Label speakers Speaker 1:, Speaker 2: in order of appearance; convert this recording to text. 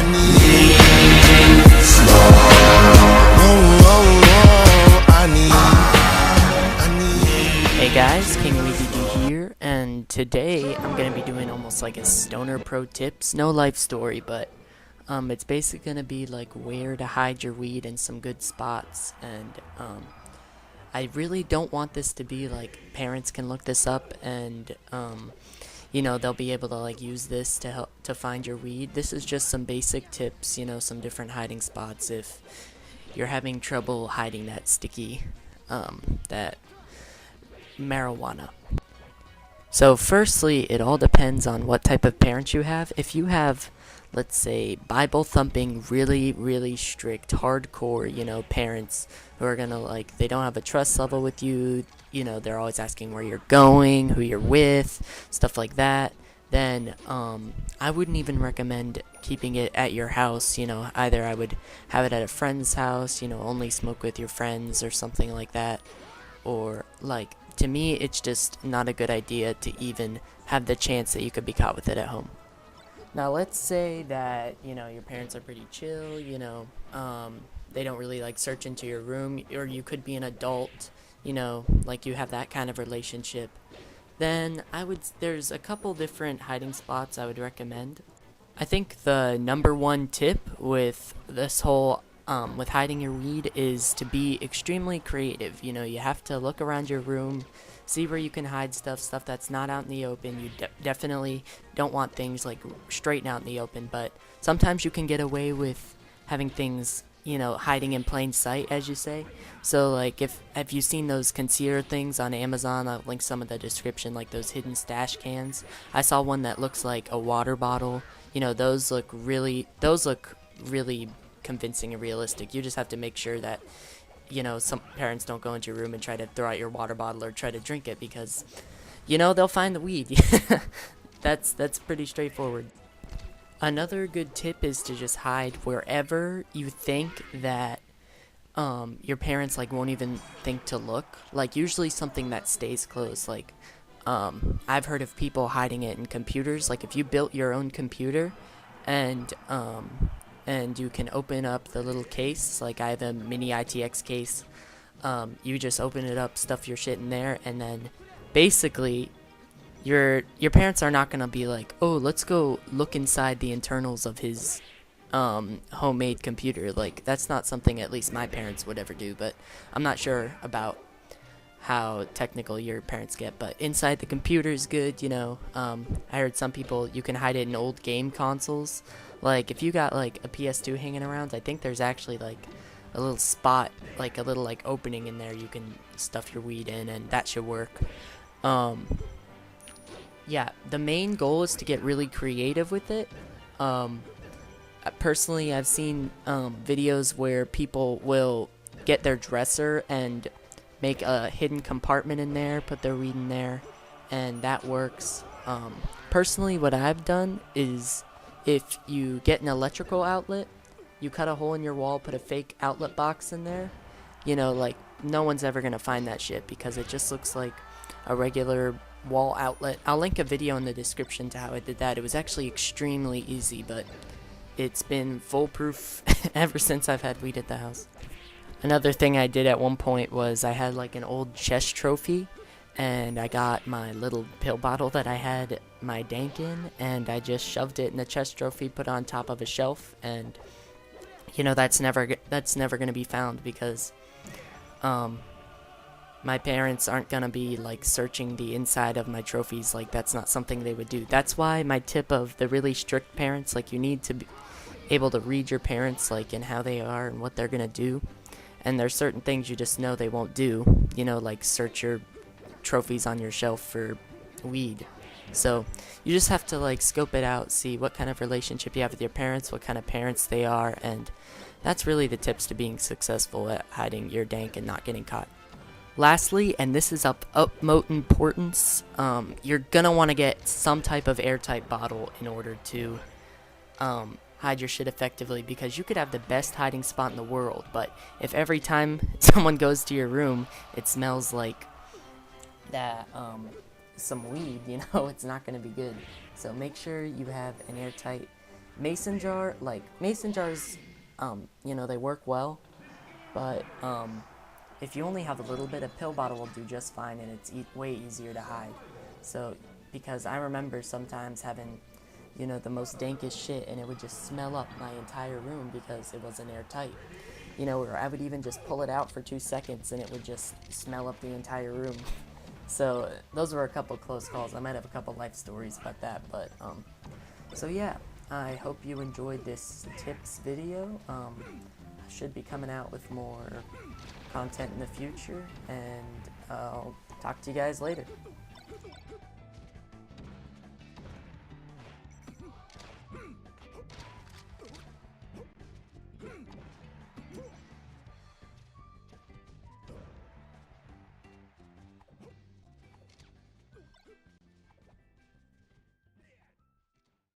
Speaker 1: Hey guys, King WeeDD here, and today I'm going to be doing almost like a stoner pro tips, no life story, but it's basically going to be like where to hide your weed in some good spots, and I really don't want this to be like parents can look this up and you know, they'll be able to like use this to help to find your weed. This is just some basic tips, you know, some different hiding spots if you're having trouble hiding that sticky that marijuana. So firstly, it all depends on what type of parents you have. If you have, let's say, Bible thumping, really strict, hardcore, you know, parents who are gonna like, they don't have a trust level with you, you know, they're always asking where you're going, who you're with, stuff like that, then I wouldn't even recommend keeping it at your house. You know, either I would have it at a friend's house, you know, only smoke with your friends or something like that, or like, to me, it's just not a good idea to even have the chance that you could be caught with it at home. Now, let's say that, you know, your parents are pretty chill, you know, they don't really like search into your room, or you could be an adult, you know, like you have that kind of relationship. Then there's a couple different hiding spots I would recommend. I think the number one tip with this whole with hiding your weed is to be extremely creative. You know, you have to look around your room, see where you can hide stuff that's not out in the open. You definitely don't want things like straight out in the open, but sometimes you can get away with having things, you know, hiding in plain sight, as you say. So like, if have you seen those concealer things on Amazon? I'll link some of the description, like those hidden stash cans. I saw one that looks like a water bottle. You know, those look really convincing and realistic. You just have to make sure that, you know, some parents don't go into your room and try to throw out your water bottle or try to drink it, because, you know, they'll find the weed. That's pretty straightforward. Another good tip is to just hide wherever you think that your parents like won't even think to look. Like usually something that stays closed. Like I've heard of people hiding it in computers. Like if you built your own computer and you can open up the little case, like I have a mini ITX case, you just open it up, stuff your shit in there, and then basically your parents are not gonna be like, oh, let's go look inside the internals of his homemade computer. Like that's not something at least my parents would ever do, but I'm not sure about how technical your parents get, but inside the computer is good, you know. I heard some people, you can hide it in old game consoles. Like if you got like a PS2 hanging around, I think there's actually like a little spot, like a little like opening in there you can stuff your weed in, and that should work. Yeah, the main goal is to get really creative with it. Personally, I've seen videos where people will get their dresser and make a hidden compartment in there, put their weed in there, and that works. Personally, what I've done is, if you get an electrical outlet, you cut a hole in your wall, put a fake outlet box in there. You know, like, no one's ever gonna find that shit because it just looks like a regular wall outlet. I'll link a video in the description to how I did that. It was actually extremely easy, but it's been foolproof ever since I've had weed at the house. Another thing I did at one point was I had like an old chess trophy, and I got my little pill bottle that I had my dank in, and I just shoved it in the chest trophy, put it on top of a shelf, and you know, that's never gonna be found because my parents aren't gonna be like searching the inside of my trophies. Like that's not something they would do. That's why my tip of the really strict parents, like you need to be able to read your parents, like in how they are and what they're gonna do, and there's certain things you just know they won't do, you know, like search your trophies on your shelf for weed. So you just have to like scope it out, see what kind of relationship you have with your parents, what kind of parents they are, and that's really the tips to being successful at hiding your dank and not getting caught. Lastly, and this is of utmost importance, you're gonna want to get some type of airtight bottle in order to hide your shit effectively, because you could have the best hiding spot in the world, but if every time someone goes to your room it smells like that some weed, you know, it's not going to be good. So make sure you have an airtight mason jar, like mason jars, you know, they work well, but if you only have a little bit, a pill bottle will do just fine, and it's way easier to hide. So, because I remember sometimes having, you know, the most dankest shit, and it would just smell up my entire room because it wasn't airtight. You know, or I would even just pull it out for 2 seconds, and it would just smell up the entire room. So those were a couple close calls. I might have a couple life stories about that, but so yeah, I hope you enjoyed this tips video. I should be coming out with more content in the future, and I'll talk to you guys later.